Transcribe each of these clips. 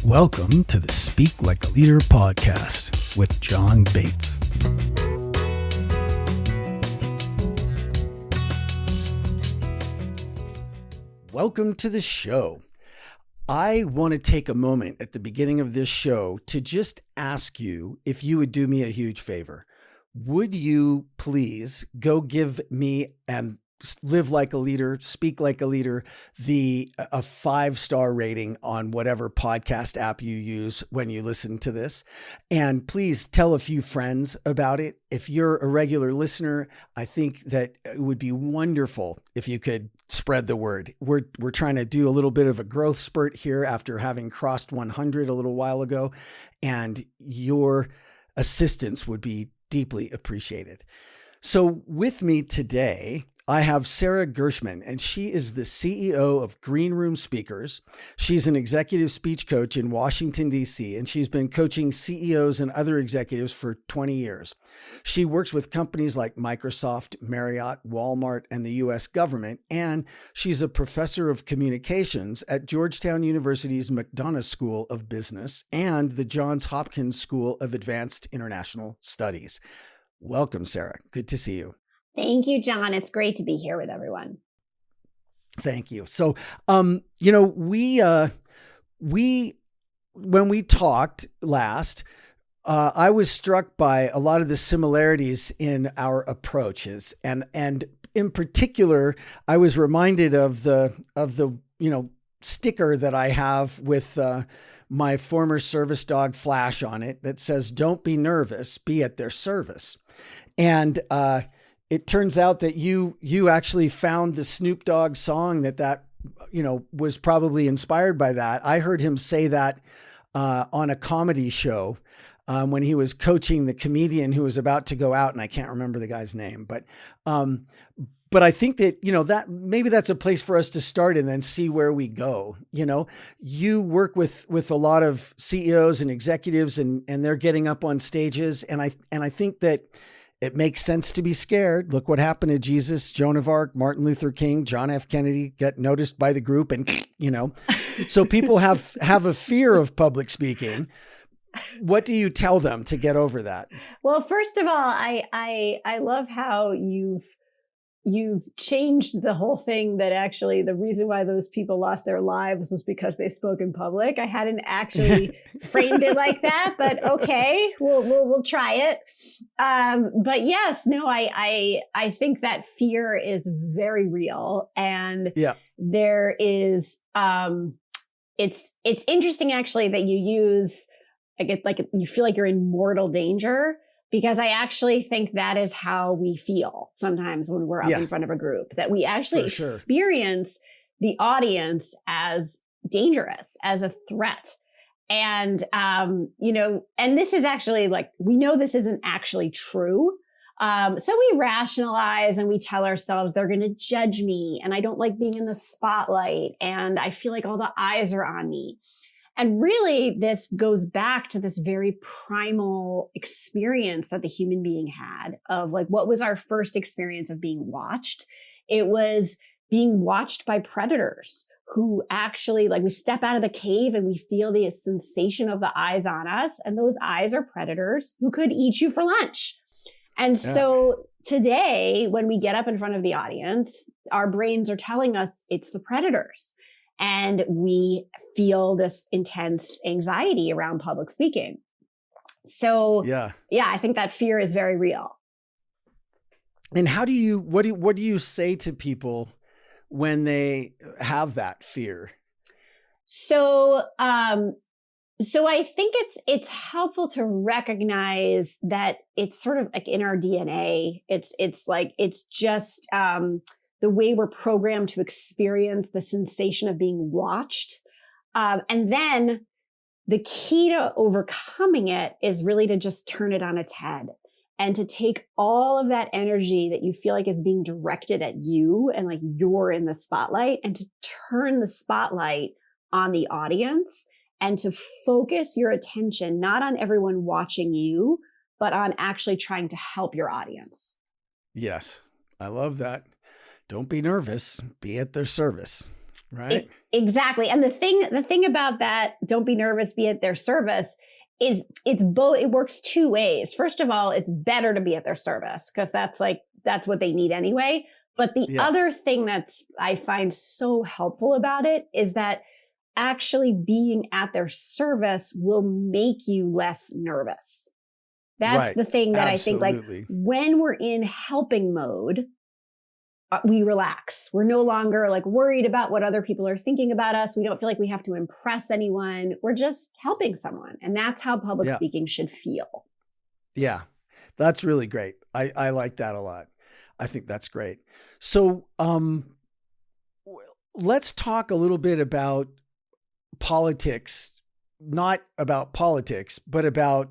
Welcome to the Speak Like a Leader podcast with John Bates. Welcome to the show. I want to take a moment at the beginning of this show to just ask you if you would do me a huge favor. Would you please go give me and live like a leader, speak like a leader, a 5-star rating on whatever podcast app you use when you listen to this. And please tell a few friends about it. If you're a regular listener, I think that it would be wonderful if you could spread the word. We're trying to do a little bit of a growth spurt here after having crossed 100 a little while ago, and your assistance would be deeply appreciated. So with me today, I have Sarah Gershman, and she is the CEO of Green Room Speakers. She's an executive speech coach in Washington, D.C., and she's been coaching CEOs and other executives for 20 years. She works with companies like Microsoft, Marriott, Walmart, and the U.S. government, and she's a professor of communications at Georgetown University's McDonough School of Business and the Johns Hopkins School of Advanced International Studies. Welcome, Sarah. Good to see you. Thank you, John. It's great to be here with everyone. Thank you. So, when we talked last, I was struck by a lot of the similarities in our approaches, and in particular, I was reminded of the sticker that I have with my former service dog Flash on it that says, "Don't be nervous, be at their service," and it turns out that you actually found the Snoop Dogg song that was probably inspired by that. I heard him say that on a comedy show when he was coaching the comedian who was about to go out, and I can't remember the guy's name, but I think that, that maybe that's a place for us to start and then see where we go. You work with a lot of CEOs and executives, and they're getting up on stages, and I think that it makes sense to be scared. Look what happened to Jesus, Joan of Arc, Martin Luther King, John F. Kennedy get noticed by the group, and so people have a fear of public speaking. What do you tell them to get over that? Well, first of all, I love how you've changed the whole thing, that actually the reason why those people lost their lives was because they spoke in public. I hadn't actually framed it like that, but okay, we'll try it. But yes, no, I think that fear is very real, and there is it's interesting actually that you use, I get like you feel like you're in mortal danger. Because I actually think that is how we feel sometimes when we're up in front of a group, that we actually experience the audience as dangerous, as a threat. And, and this is actually we know this isn't actually true. So we rationalize and we tell ourselves they're going to judge me, and I don't like being in the spotlight, and I feel like all the eyes are on me. And really, this goes back to this very primal experience that the human being had of what was our first experience of being watched? It was being watched by predators who actually, we step out of the cave and we feel the sensation of the eyes on us. And those eyes are predators who could eat you for lunch. And so today, when we get up in front of the audience, our brains are telling us it's the predators. And we feel this intense anxiety around public speaking. So I think that fear is very real. And what do you say to people when they have that fear? So I think it's helpful to recognize that it's sort of like in our DNA. It's just the way we're programmed to experience the sensation of being watched. And then the key to overcoming it is really to just turn it on its head and to take all of that energy that you feel like is being directed at you and you're in the spotlight, and to turn the spotlight on the audience and to focus your attention not on everyone watching you, but on actually trying to help your audience. Yes, I love that. Don't be nervous, be at their service. right? Exactly. And the thing about that, don't be nervous, be at their service, is it's both. It works two ways. First of all, it's better to be at their service because that's what they need anyway. But the other thing I find so helpful about it is that actually being at their service will make you less nervous. That's the thing that absolutely. I think, like, when we're in helping mode, we relax. We're no longer like worried about what other people are thinking about us. We don't feel like we have to impress anyone. We're just helping someone. And that's how public speaking should feel. Yeah, that's really great. I like that a lot. I think that's great. So let's talk a little bit about politics, not about politics, but about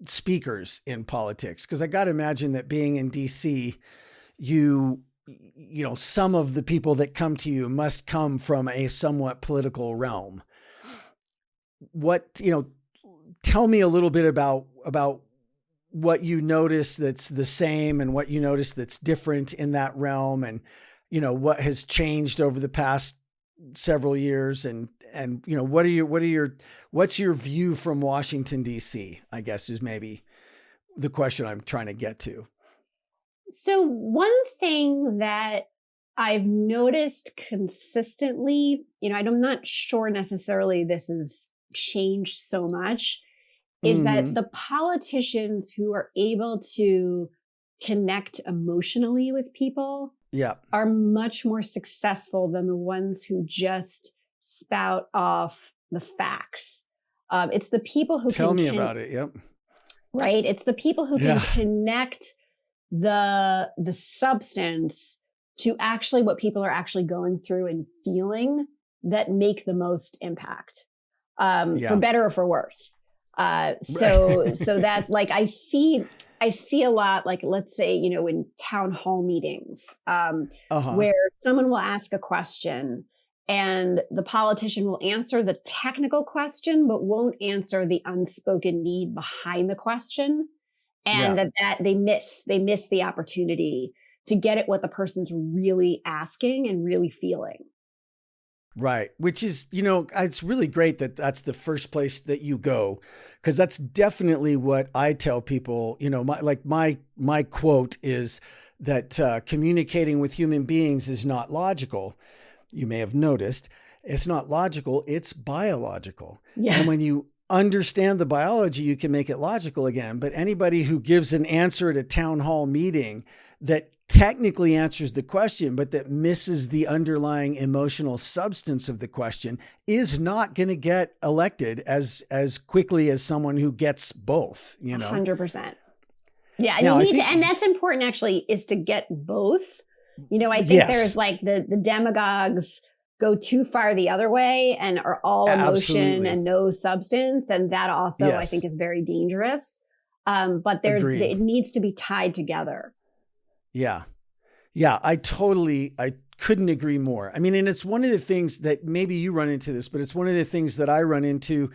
speakers in politics. Because I got to imagine that being in DC, you know, some of the people that come to you must come from a somewhat political realm. Tell me a little bit about what you notice that's the same and what you notice that's different in that realm, and, you know, what has changed over the past several years, and, you know, what's your view from Washington, DC, I guess is maybe the question I'm trying to get to. So one thing that I've noticed consistently, you know, I'm not sure necessarily this has changed so much, is that the politicians who are able to connect emotionally with people are much more successful than the ones who just spout off the facts. It's the people who tell me about it. Yep. Right. It's the people who can connect the substance to actually what people are actually going through and feeling that make the most impact, for better or for worse. So that's like, I see a lot, like, let's say, you know, in town hall meetings, where someone will ask a question and the politician will answer the technical question, but won't answer the unspoken need behind the question. And that they miss the opportunity to get at what the person's really asking and really feeling. Right. Which is, you know, it's really great that that's the first place that you go, because that's definitely what I tell people. You know, my quote is that communicating with human beings is not logical. You may have noticed it's not logical. It's biological. Yeah. And when you understand the biology, you can make it logical again. But anybody who gives an answer at a town hall meeting that technically answers the question, but that misses the underlying emotional substance of the question is not going to get elected as quickly as someone who gets both, you know? 100%. Yeah. And and that's important actually, is to get both. You know, I think there's like the demagogues go too far the other way and are all emotion and no substance. And that also I think is very dangerous. But it needs to be tied together. Yeah. Yeah. I couldn't agree more. I mean, and it's one of the things that maybe you run into this, but it's one of the things that I run into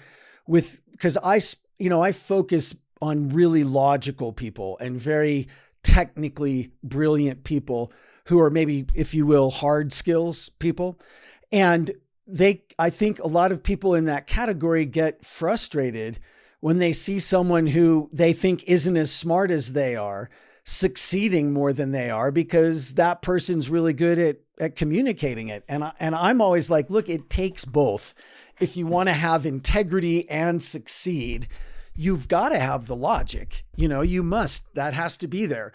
because I focus on really logical people and very technically brilliant people who are maybe, if you will, hard skills people. And I think a lot of people in that category get frustrated when they see someone who they think isn't as smart as they are succeeding more than they are, because that person's really good at communicating it. And I'm always like, look, it takes both. If you want to have integrity and succeed, you've got to have the logic. You know, that has to be there.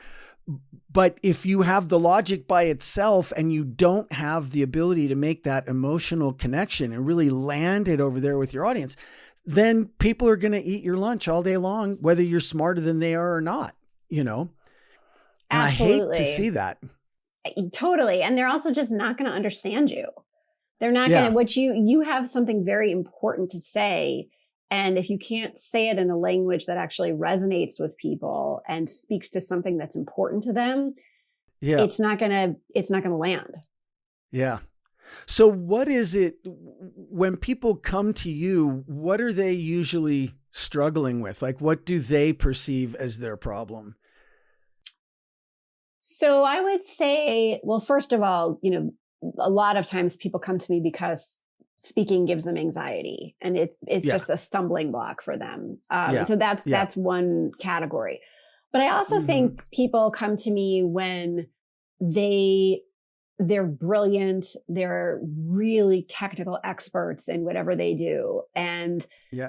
But if you have the logic by itself and you don't have the ability to make that emotional connection and really land it over there with your audience, then people are going to eat your lunch all day long, whether you're smarter than they are or not, you know? And absolutely. I hate to see that. Totally. And they're also just not going to understand you. They're not going to, you have something very important to say. And if you can't say it in a language that actually resonates with people and speaks to something that's important to them, it's not going to land. Yeah. So what is it when people come to you, what are they usually struggling with? Like, what do they perceive as their problem? So I would say, well, first of all, you know, a lot of times people come to me because speaking gives them anxiety, and it's just a stumbling block for them. So that's one category. But I also think people come to me when they're brilliant, they're really technical experts in whatever they do, and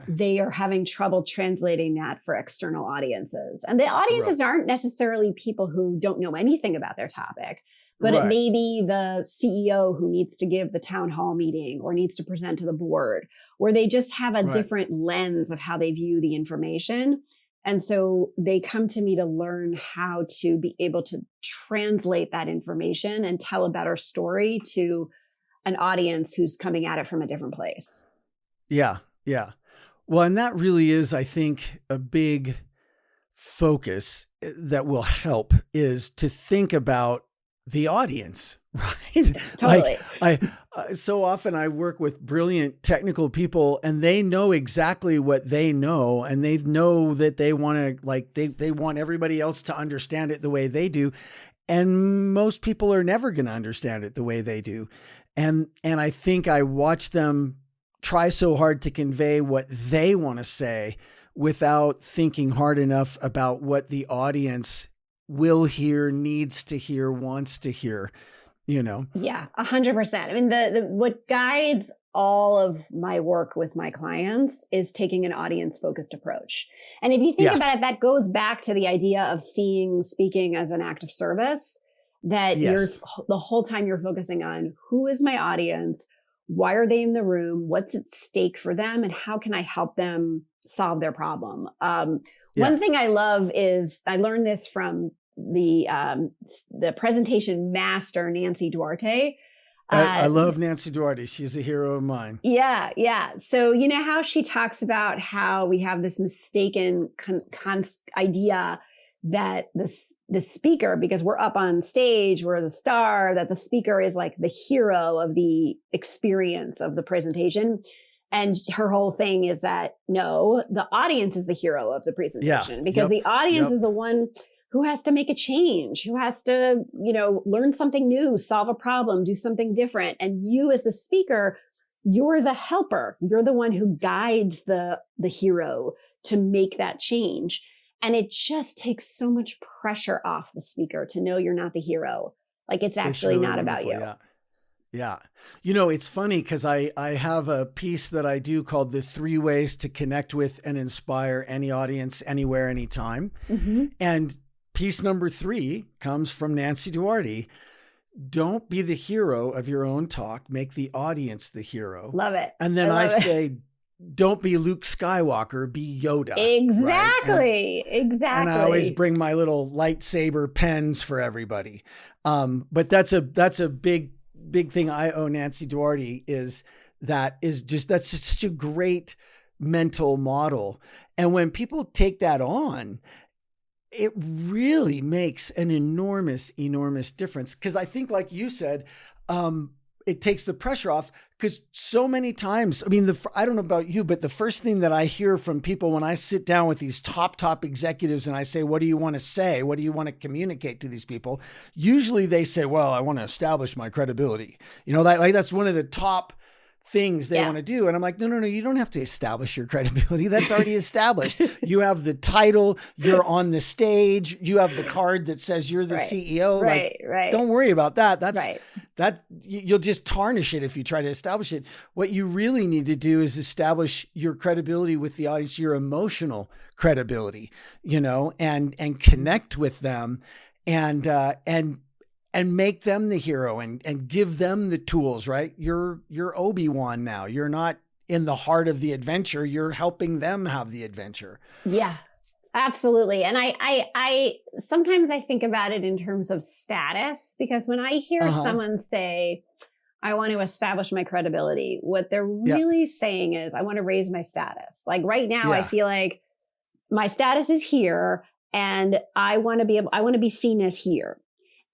they are having trouble translating that for external audiences. And the audiences aren't necessarily people who don't know anything about their topic, but it may be the CEO who needs to give the town hall meeting or needs to present to the board, where they just have a different lens of how they view the information. And so they come to me to learn how to be able to translate that information and tell a better story to an audience who's coming at it from a different place. Yeah. Yeah. Well, and that really is, I think, a big focus that will help is to think about the audience, right? Totally. Like so often I work with brilliant technical people, and they know exactly what they know, and they know that they want to they want everybody else to understand it the way they do. And most people are never going to understand it the way they do. And I think I watch them try so hard to convey what they want to say without thinking hard enough about what the audience will hear, needs to hear, wants to hear, Yeah, 100%. I mean, what guides all of my work with my clients is taking an audience focused approach. And if you think about it, that goes back to the idea of seeing speaking as an act of service, that you're the whole time you're focusing on who is my audience, why are they in the room, what's at stake for them, and how can I help them solve their problem. One thing I love is I learned this from the presentation master, Nancy Duarte. I love Nancy Duarte. She's a hero of mine. Yeah. Yeah. So, you know how she talks about how we have this mistaken idea that the speaker, because we're up on stage, we're the star, that the speaker is like the hero of the experience of the presentation. And her whole thing is that, no, the audience is the hero of the presentation, because the audience is the one who has to make a change, who has to, learn something new, solve a problem, do something different. And you as the speaker, you're the helper. You're the one who guides the hero to make that change. And it just takes so much pressure off the speaker to know you're not the hero. Like it's actually really not about you. Yeah. It's funny because I have a piece that I do called The 3 Ways to Connect with and Inspire Any Audience, Anywhere, Anytime. And piece number 3 comes from Nancy Duarte. Don't be the hero of your own talk. Make the audience the hero. Love it. And then I say, don't be Luke Skywalker, be Yoda. Exactly. Right? Exactly. And I always bring my little lightsaber pens for everybody. But that's a big thing I owe Nancy Duarte that's just such a great mental model. And when people take that on, it really makes an enormous difference. Because I think, like you said, it takes the pressure off, because so many times, I mean, I don't know about you, but the first thing that I hear from people when I sit down with these top executives and I say, what do you want to say? What do you want to communicate to these people? Usually they say, well, I want to establish my credibility. That's one of the top things they want to do. And I'm like, no, you don't have to establish your credibility. That's already established. You have the title, you're on the stage, you have the card that says you're the CEO. Right. Don't worry about that. That you'll just tarnish it if you try to establish it. What you really need to do is establish your credibility with the audience, your emotional credibility, and connect with them and make them the hero and give them the tools, right? You're Obi-Wan now. You're not in the heart of the adventure. You're helping them have the adventure. Yeah, absolutely. And I sometimes I think about it in terms of status, because when I hear someone say, I want to establish my credibility, what they're really saying is, I want to raise my status. Like right now, I feel like my status is here and I want to be seen as here.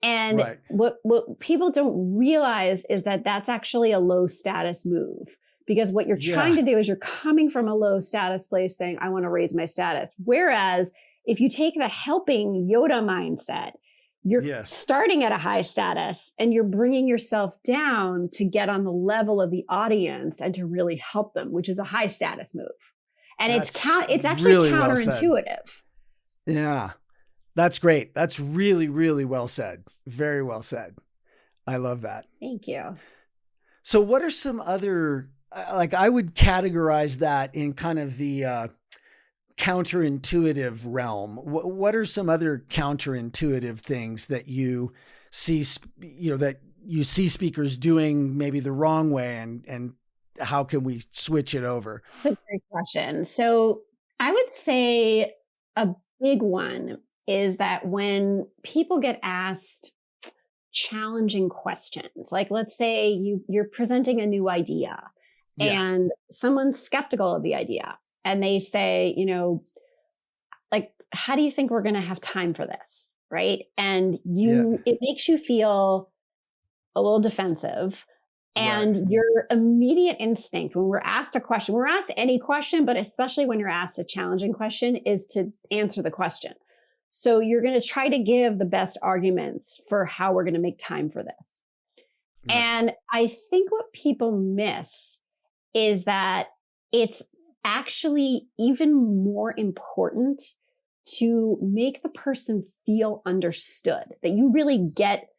And what people don't realize is that that's actually a low status move, because what you're trying to do is you're coming from a low status place saying, I want to raise my status. Whereas if you take the helping Yoda mindset, You're starting at a high status and you're bringing yourself down to get on the level of the audience and to really help them, which is a high status move. And it's actually really counterintuitive. Yeah, that's great. That's really, really well said. Very well said. I love that. Thank you. So what are some other, like I would categorize that in kind of the counterintuitive realm. What are some other counterintuitive things that you see, that you see speakers doing maybe the wrong way, and how can we switch it over? That's a great question. So I would say a big one is that when people get asked challenging questions, like let's say you're presenting a new idea and someone's skeptical of the idea and they say, like, how do you think we're going to have time for this? Right. And it makes you feel a little defensive. And your immediate instinct when we're asked a question, we're asked any question, but especially when you're asked a challenging question, is to answer the question. So you're going to try to give the best arguments for how we're going to make time for this. Right. And I think what people miss is that it's actually even more important to make the person feel understood, that you really get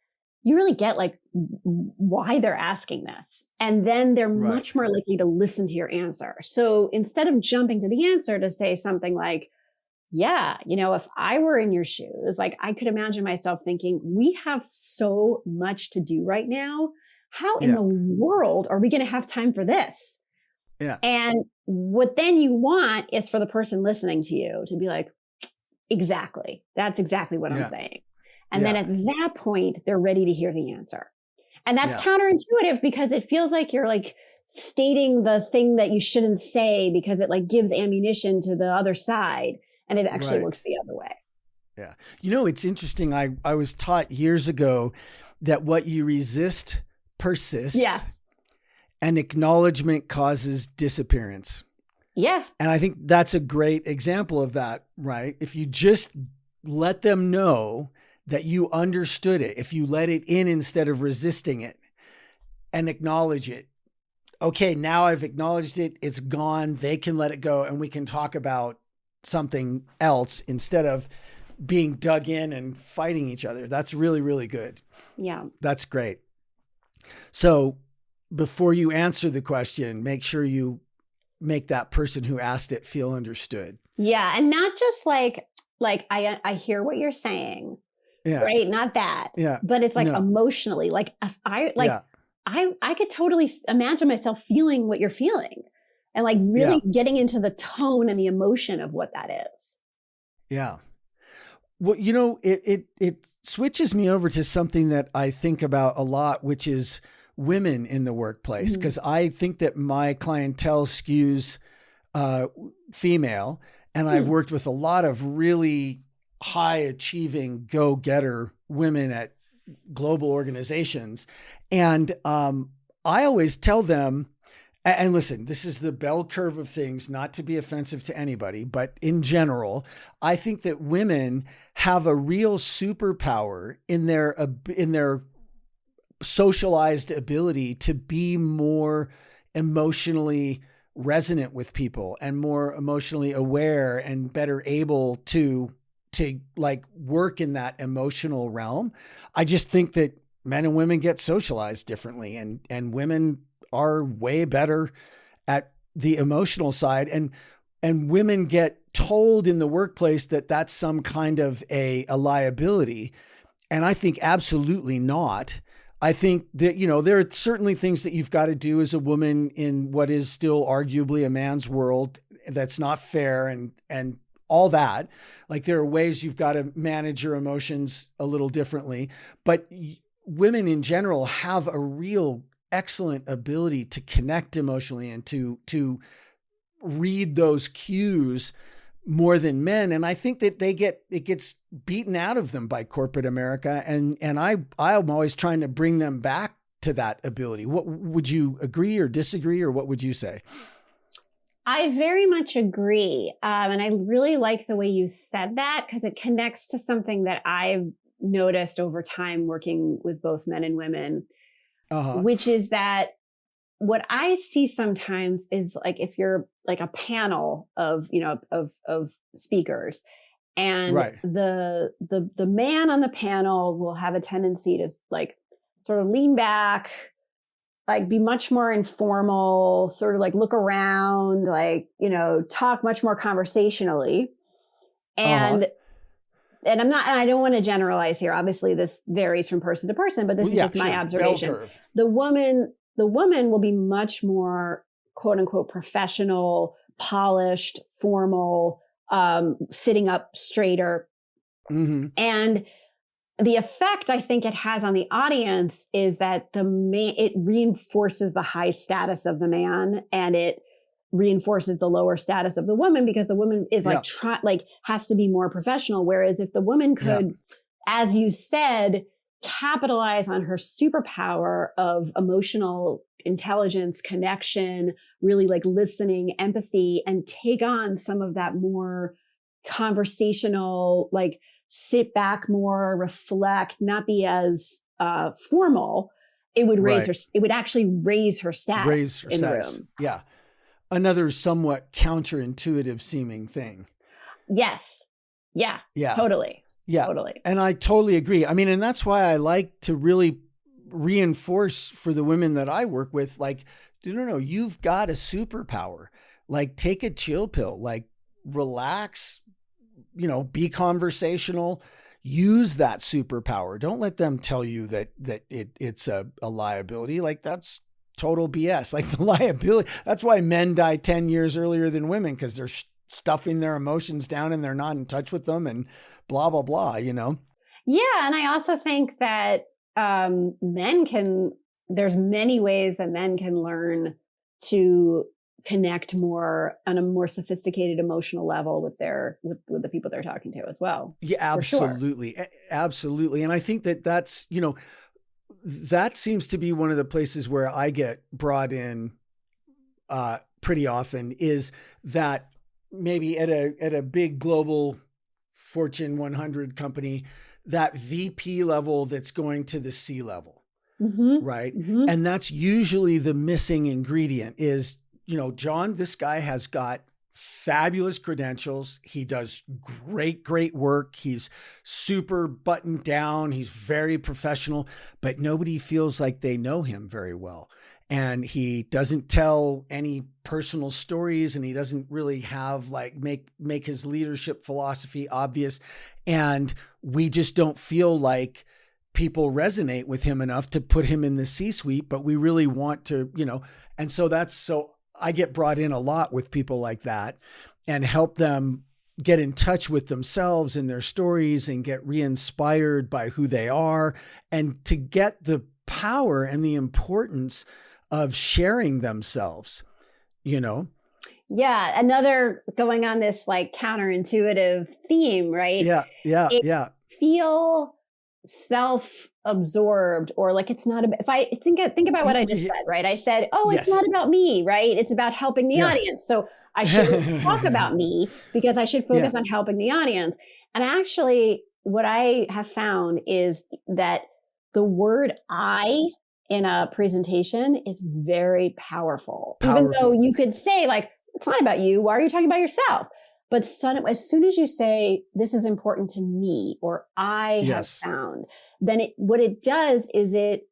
like why they're asking this. And then they're much more likely to listen to your answer. So instead of jumping to the answer to say something like, if I were in your shoes, like I could imagine myself thinking, we have so much to do right now. How in the world are we going to have time for this? Yeah. And what then you want is for the person listening to you to be like, exactly. That's exactly what I'm saying. And then at that point, they're ready to hear the answer. And that's counterintuitive because it feels like you're like stating the thing that you shouldn't say because it like gives ammunition to the other side. And it actually works the other way. Yeah. It's interesting. I was taught years ago that what you resist persists. Yeah. And acknowledgement causes disappearance. Yes. And I think that's a great example of that, right? If you just let them know that you understood it, if you let it in instead of resisting it and acknowledge it. Okay, now I've acknowledged it. It's gone. They can let it go and we can talk about something else instead of being dug in and fighting each other. That's really, really good. Yeah. That's great. So before you answer the question, make sure you make that person who asked it feel understood. Yeah. And not just like I hear what you're saying. Yeah. Right. Not that. Yeah. But it's like emotionally, like I could totally imagine myself feeling what you're feeling and like really getting into the tone and the emotion of what that is. Yeah. Well, it switches me over to something that I think about a lot, which is women in the workplace. Because I think that my clientele skews female, and I've worked with a lot of really high achieving go-getter women at global organizations. And I always tell them, and listen, this is the bell curve of things, not to be offensive to anybody, but in general, I think that women have a real superpower in their socialized ability to be more emotionally resonant with people and more emotionally aware and better able to like work in that emotional realm. I just think that men and women get socialized differently, and women are way better at the emotional side, and women get told in the workplace that that's some kind of a liability. And I think absolutely not. I think that, there are certainly things that you've got to do as a woman in what is still arguably a man's world that's not fair and all that. Like there are ways you've got to manage your emotions a little differently, but women in general have a real excellent ability to connect emotionally and to read those cues more than men. And I think that it gets beaten out of them by corporate America. And I'm always trying to bring them back to that ability. What would you agree or disagree, or what would you say? I very much agree. And I really like the way you said that because it connects to something that I've noticed over time working with both men and women, which is that what I see sometimes is like, if you're like a panel of, of speakers, and the man on the panel will have a tendency to like sort of lean back, like be much more informal, sort of like look around, like, talk much more conversationally. And I don't want to generalize here. Obviously this varies from person to person, but this is just my observation. The woman will be much more quote unquote professional, polished, formal, sitting up straighter. And the effect I think it has on the audience is that it reinforces the high status of the man, and it reinforces the lower status of the woman, because the woman is has to be more professional. Whereas if the woman could, as you said, capitalize on her superpower of emotional intelligence, connection, really like listening, empathy, and take on some of that more conversational, like sit back more, reflect, not be as formal, it would raise her. It would actually raise her status in the room. Yeah. Another somewhat counterintuitive seeming thing. Yes. Yeah. Yeah. Totally. Yeah. Totally. And I totally agree. I mean, and that's why I like to really reinforce for the women that I work with, like, no, you've got a superpower. Like, take a chill pill, like relax, be conversational, use that superpower. Don't let them tell you that it's a liability. Like, that's total BS. Like, the liability, that's why men die 10 years earlier than women, because they're stuffing their emotions down and they're not in touch with them and blah, blah, blah, Yeah. And I also think that there's many ways that men can learn to connect more on a more sophisticated emotional level with the people they're talking to as well. Yeah, absolutely. Sure. Absolutely. And I think that's, that seems to be one of the places where I get brought in pretty often, is that maybe at a big global Fortune 100 company, that VP level that's going to the C level, right? Mm-hmm. And that's usually the missing ingredient is, John, this guy has got fabulous credentials. He does great work. He's super buttoned down. He's very professional, but nobody feels like they know him very well. And he doesn't tell any personal stories, and he doesn't really have make his leadership philosophy obvious. And we just don't feel like people resonate with him enough to put him in the C-suite, but we really want to, and so I get brought in a lot with people like that and help them get in touch with themselves and their stories and get re-inspired by who they are, and to get the power and the importance of sharing themselves, Yeah. Another going on this like counterintuitive theme, right? Yeah. Feel self-absorbed, or like it's not about, if I think about what I just said, right? I said, it's not about me, right? It's about helping the audience. So I should talk about me because I should focus on helping the audience. And actually what I have found is that the word I in a presentation is very powerful. Even though you could say like, it's not about you. Why are you talking about yourself? But as soon as you say, this is important to me, or I have found, then what it does is it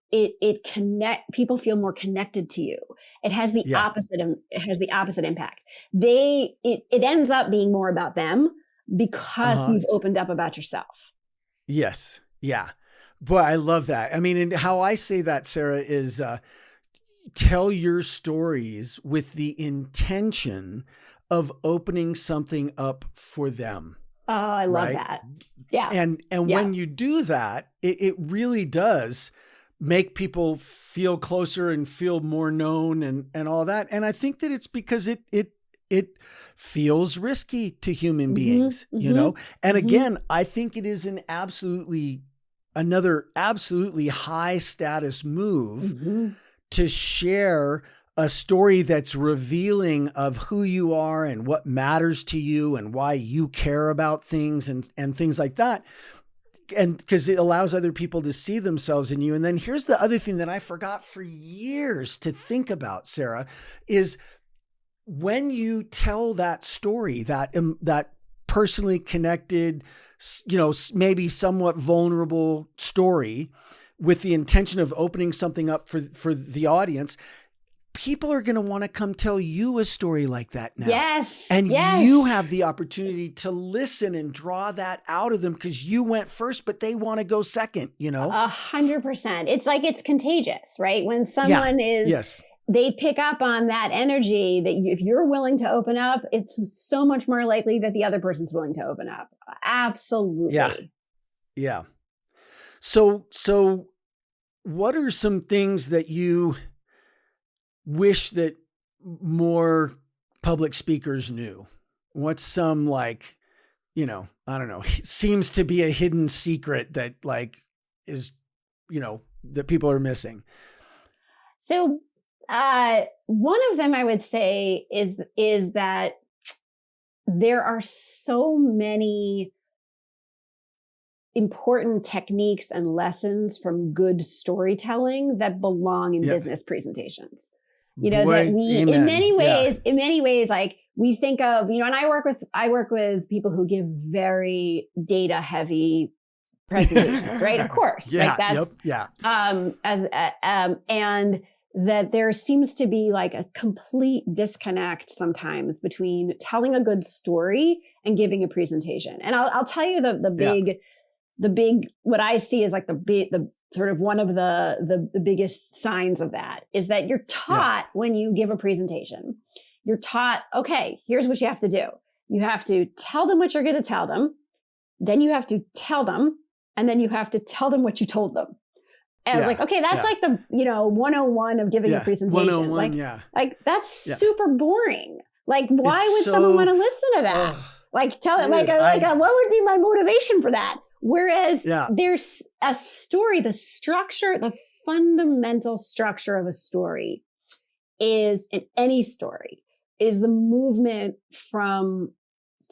connect, people feel more connected to you. It has the opposite impact. It ends up being more about them because you've opened up about yourself. Yes. Yeah. Boy, I love that. I mean, and how I say that, Sarah, is tell your stories with the intention of opening something up for them. Oh, I love that. Yeah. And when you do that, it really does make people feel closer and feel more known and all that. And I think that it's because it feels risky to human beings, And again, I think it is another absolutely high status move to share a story that's revealing of who you are and what matters to you and why you care about things and things like that. and because it allows other people to see themselves in you. And then here's the other thing that I forgot for years to think about, Sarah, is when you tell that story, that personally connected, maybe somewhat vulnerable story with the intention of opening something up for the audience, people are going to want to come tell you a story like that now. Yes. And you have the opportunity to listen and draw that out of them because you went first, but they want to go second, 100%. It's like it's contagious, right? When someone they pick up on that energy that if you're willing to open up, it's so much more likely that the other person's willing to open up. Absolutely. Yeah. So what are some things that you wish that more public speakers knew? What's some I don't know, seems to be a hidden secret that is, that people are missing? So one of them I would say is that there are so many important techniques and lessons from good storytelling that belong in business presentations. That we, in many ways, like we think of, and I work with people who give very data heavy presentations, right? Of course. And that there seems to be like a complete disconnect sometimes between telling a good story and giving a presentation. And I'll tell you the big, what I see is like the sort of one of the biggest signs of that is that you're taught when you give a presentation, you're taught, okay, here's what you have to do. You have to tell them what you're going to tell them. Then you have to tell them, and then you have to tell them what you told them. And I was like, okay, that's like the, 101 of giving a presentation. 101, like that's super boring. Like, why would someone want to listen to that? Tell it what would be my motivation for that? Whereas there's a story, the fundamental structure of a story is, in any story, is the movement from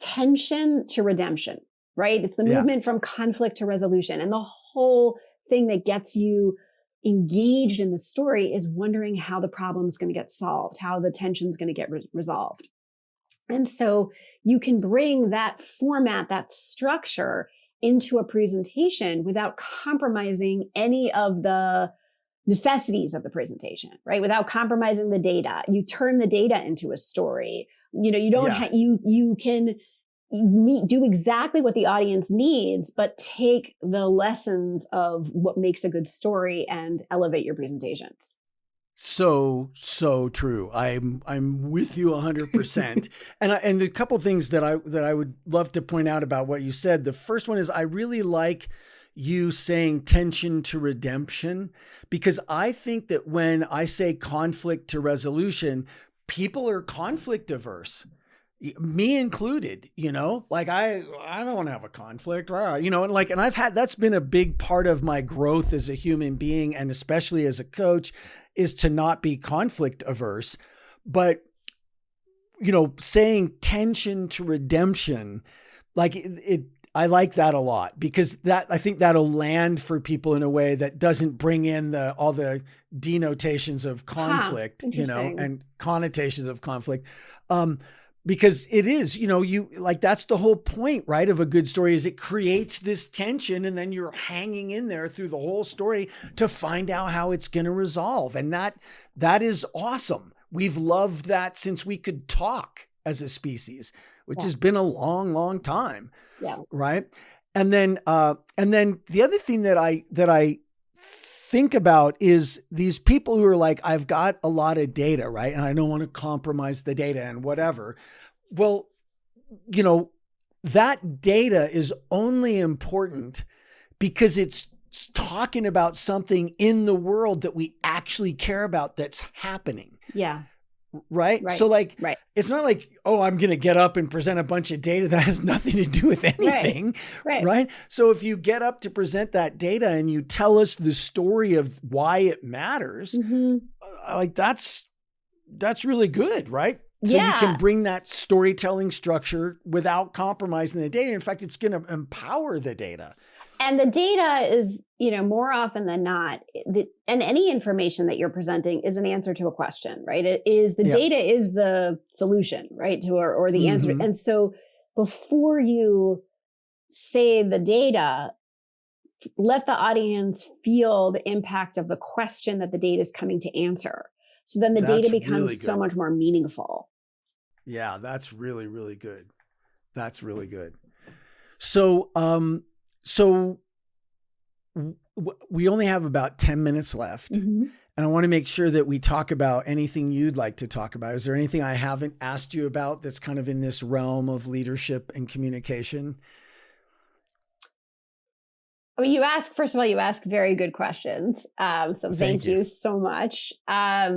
tension to redemption, right? It's the movement from conflict to resolution. And the whole thing that gets you engaged in the story is wondering how the problem is going to get solved, how the tension is going to get resolved. And so you can bring that format, that structure into a presentation without compromising any of the necessities of the presentation, right? Without compromising the data. You turn the data into a story. You don't you can do exactly what the audience needs, but take the lessons of what makes a good story and elevate your presentations. So true. I'm with you 100%. And a couple of things that I would love to point out about what you said. The first one is I really like you saying tension to redemption, because I think that when I say conflict to resolution, people are conflict averse. Me included, I don't want to have a conflict, and I've had, that's been a big part of my growth as a human being, and especially as a coach, is to not be conflict averse. But, saying tension to redemption, I like that a lot, because I think that'll land for people in a way that doesn't bring in all the denotations of conflict, and connotations of conflict. Because it is, that's the whole point, right, of a good story, is it creates this tension, and then you're hanging in there through the whole story to find out how it's going to resolve. And that is awesome. We've loved that since we could talk as a species, which has been a long, long time. Yeah. Right. And then the other thing that I think about is these people who are like, I've got a lot of data, right? And I don't want to compromise the data and whatever. Well, that data is only important because it's talking about something in the world that we actually care about that's happening. Yeah. Right. So it's not like, oh, I'm going to get up and present a bunch of data that has nothing to do with anything. Right. So if you get up to present that data and you tell us the story of why it matters, that's really good. Right. So you can bring that storytelling structure without compromising the data. In fact, it's going to empower the data. And the data is, more often than not, and any information that you're presenting is an answer to a question, right? It is the data is the solution, right? Or the answer. And so before you say the data, let the audience feel the impact of the question that the data is coming to answer. So then the data becomes really so much more meaningful. Yeah, that's really, really good. That's really good. So, we only have about 10 minutes left. And I want to make sure that we talk about anything you'd like to talk about. Is there anything I haven't asked you about that's kind of in this realm of leadership and communication? I mean, first of all, you ask very good questions. So thank you so much. I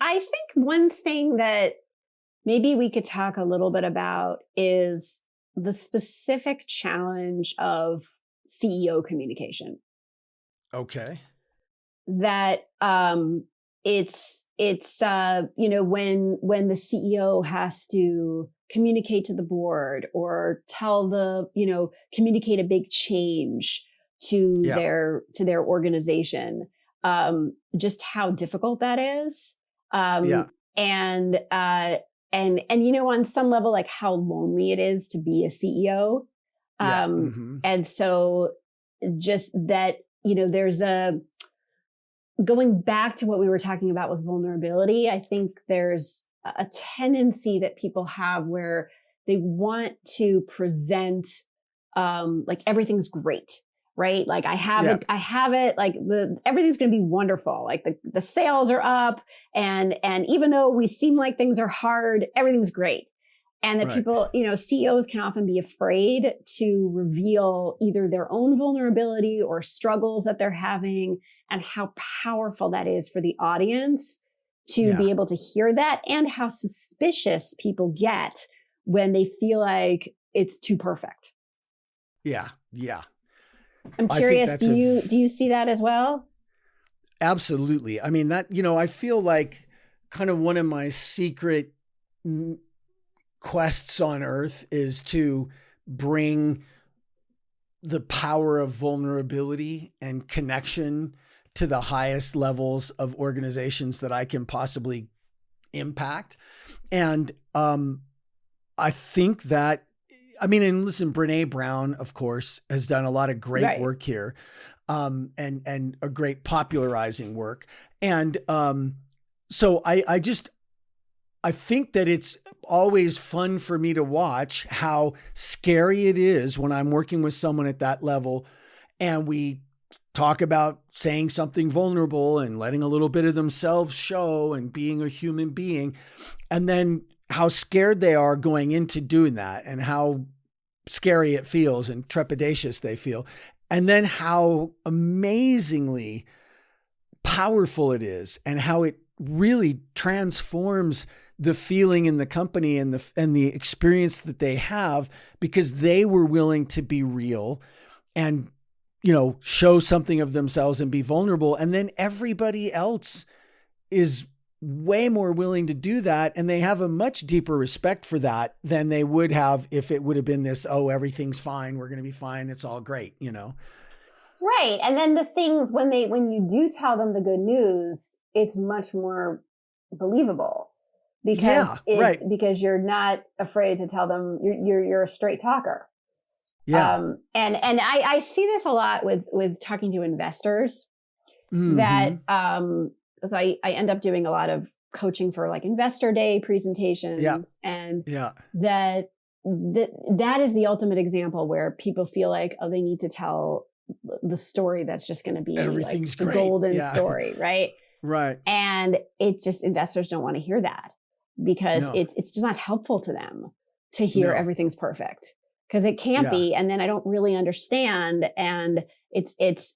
think one thing that maybe we could talk a little bit about is the specific challenge of CEO communication. Okay. That it's when the CEO has to communicate to the board or communicate a big change to their organization, just how difficult that is. And on some level, like how lonely it is to be a CEO. And so just that, there's going back to what we were talking about with vulnerability, I think there's a tendency that people have where they want to present like everything's great, right? Like I have it, like everything's going to be wonderful. Like the sales are up and even though we seem like things are hard, everything's great. And that people, CEOs can often be afraid to reveal either their own vulnerability or struggles that they're having and how powerful that is for the audience to be able to hear that and how suspicious people get when they feel like it's too perfect. Yeah. Yeah. I'm curious, do you see that as well? Absolutely. I mean, that, I feel like kind of one of my secret quests on earth is to bring the power of vulnerability and connection to the highest levels of organizations that I can possibly impact. And I think that, and listen, Brene Brown, of course, has done a lot of great work here, and a great popularizing work. And so I think that it's always fun for me to watch how scary it is when I'm working with someone at that level and we talk about saying something vulnerable and letting a little bit of themselves show and being a human being, and then how scared they are going into doing that and how scary it feels and trepidatious they feel. And then how amazingly powerful it is and how it really transforms the feeling in the company and the experience that they have because they were willing to be real and, show something of themselves and be vulnerable. And then everybody else is way more willing to do that. And they have a much deeper respect for that than they would have if it would have been this, oh, everything's fine. We're going to be fine. It's all great, Right. And then the things when you do tell them the good news, it's much more believable because because you're not afraid to tell them you're a straight talker. Yeah. And I see this a lot with talking to investors that, so I end up doing a lot of coaching for like investor day presentations and that is the ultimate example where people feel like, oh, they need to tell the story that's just going to be everything's like the golden story. Right. Right. And it's just investors don't want to hear that because it's just not helpful to them to hear everything's perfect. Because it can't be, and then I don't really understand. And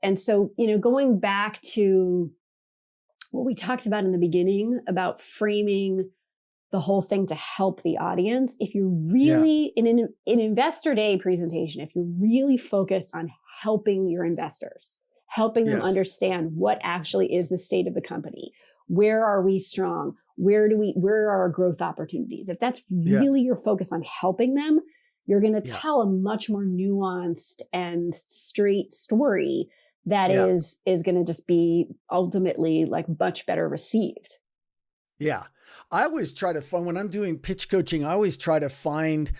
and so, going back to what we talked about in the beginning about framing the whole thing to help the audience. If you're really in an investor day presentation, if you're really focused on helping your investors, helping them understand what actually is the state of the company, where are we strong? Where are our growth opportunities? If that's really your focus on helping them, you're going to tell a much more nuanced and straight story that is going to just be ultimately like much better received. Yeah. I always try to find, when I'm doing pitch coaching, I always try to find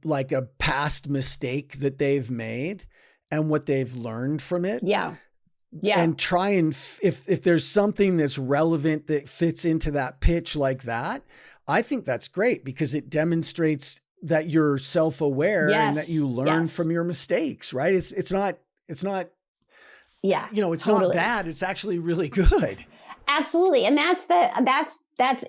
like a past mistake that they've made and what they've learned from it. Yeah. Yeah. And try and if there's something that's relevant that fits into that pitch like that, I think that's great because it demonstrates that you're self-aware and that you learn from your mistakes, right? It's not, yeah, it's not bad. It's actually really good. Absolutely. And that's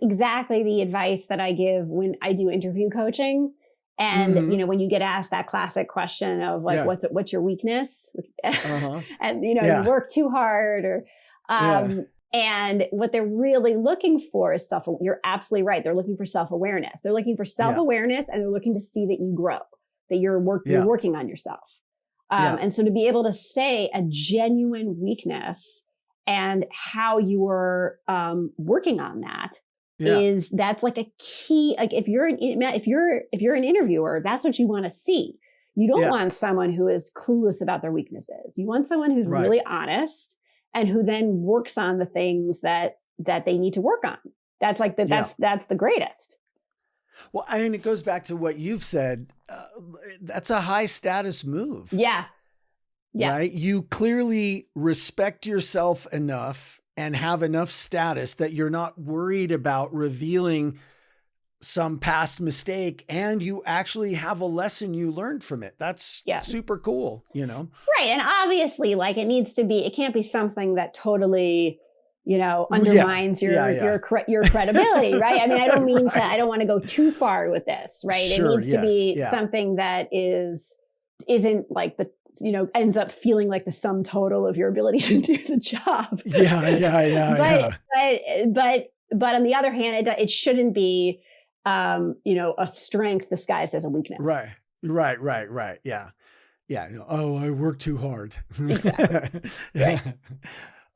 exactly the advice that I give when I do interview coaching. And, you know, when you get asked that classic question of like, what's your weakness? And, you know, you work too hard or, and what they're really looking for is you're absolutely right. They're looking for self-awareness. They're looking for self-awareness and they're looking to see that you grow, that you're working on yourself. And so to be able to say a genuine weakness and how you are working on that that's like a key. Like if you're an interviewer, that's what you want to see. You don't want someone who is clueless about their weaknesses. You want someone who's really honest and who then works on the things that they need to work on. That's like that's the greatest. Well, I mean, it goes back to what you've said. That's a high status move. Yeah. Right. You clearly respect yourself enough and have enough status that you're not worried about revealing some past mistake, and you actually have a lesson you learned from it. That's super cool, you know? Right. And obviously, like it can't be something that totally, you know, undermines your credibility, right? I mean, I don't want to go too far with this, right? Sure, it needs to be something that isn't like ends up feeling like the sum total of your ability to do the job. But on the other hand, it shouldn't be, a strength disguised as a weakness. Right. Yeah. Oh, I work too hard. Exactly. Right.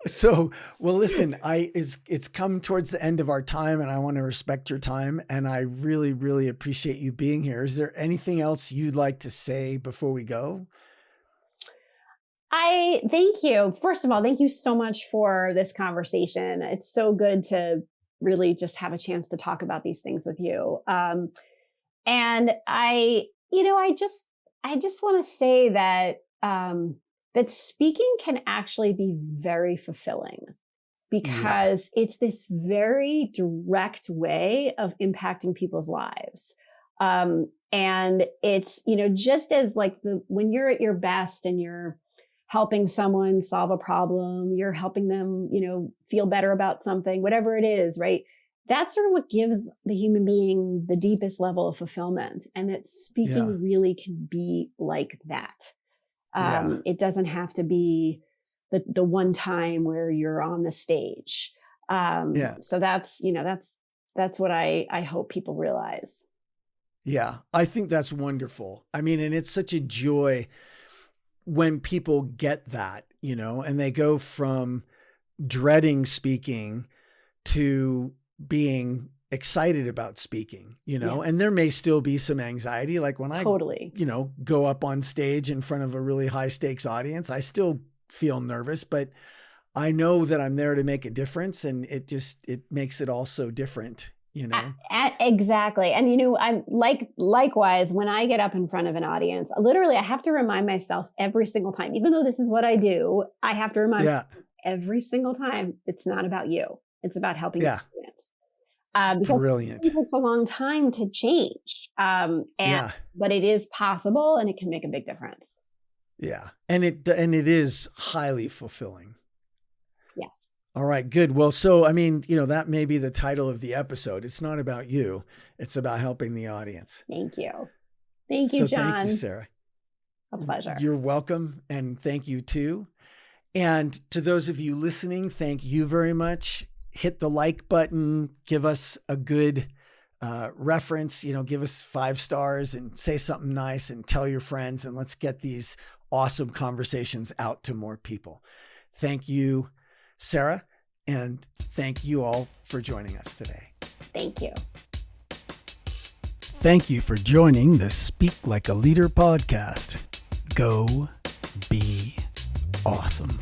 So, well, listen, it's come towards the end of our time and I want to respect your time. And I really, really appreciate you being here. Is there anything else you'd like to say before we go? Thank you. First of all, thank you so much for this conversation. It's so good to really just have a chance to talk about these things with you. And I just want to say that, that speaking can actually be very fulfilling because it's this very direct way of impacting people's lives. And it's, just as like when you're at your best and you're helping someone solve a problem, you're helping them, feel better about something, whatever it is, right? That's sort of what gives the human being the deepest level of fulfillment. And that speaking really can be like that. It doesn't have to be the one time where you're on the stage. So that's what I hope people realize. Yeah, I think that's wonderful. I mean, and it's such a joy when people get that, and they go from dreading speaking to being excited about speaking, and there may still be some anxiety. Like when I, go up on stage in front of a really high stakes audience, I still feel nervous, but I know that I'm there to make a difference. And it makes it all so different. Exactly. And, I'm likewise, when I get up in front of an audience, literally I have to remind myself every single time, even though this is what I do, I have to remind myself every single time, it's not about you. It's about helping the audience. Because brilliant. It takes a long time to change. But it is possible and it can make a big difference. Yeah. And it is highly fulfilling. All right, good. Well, so, I mean, that may be the title of the episode. It's not about you. It's about helping the audience. Thank you. Thank you, John. Thank you, Sarah. A pleasure. You're welcome. And thank you too. And to those of you listening, thank you very much. Hit the like button, give us a good reference, give us 5 stars and say something nice and tell your friends, and let's get these awesome conversations out to more people. Thank you, Sarah, and thank you all for joining us today. Thank you. Thank you for joining the Speak Like a Leader podcast. Go be awesome.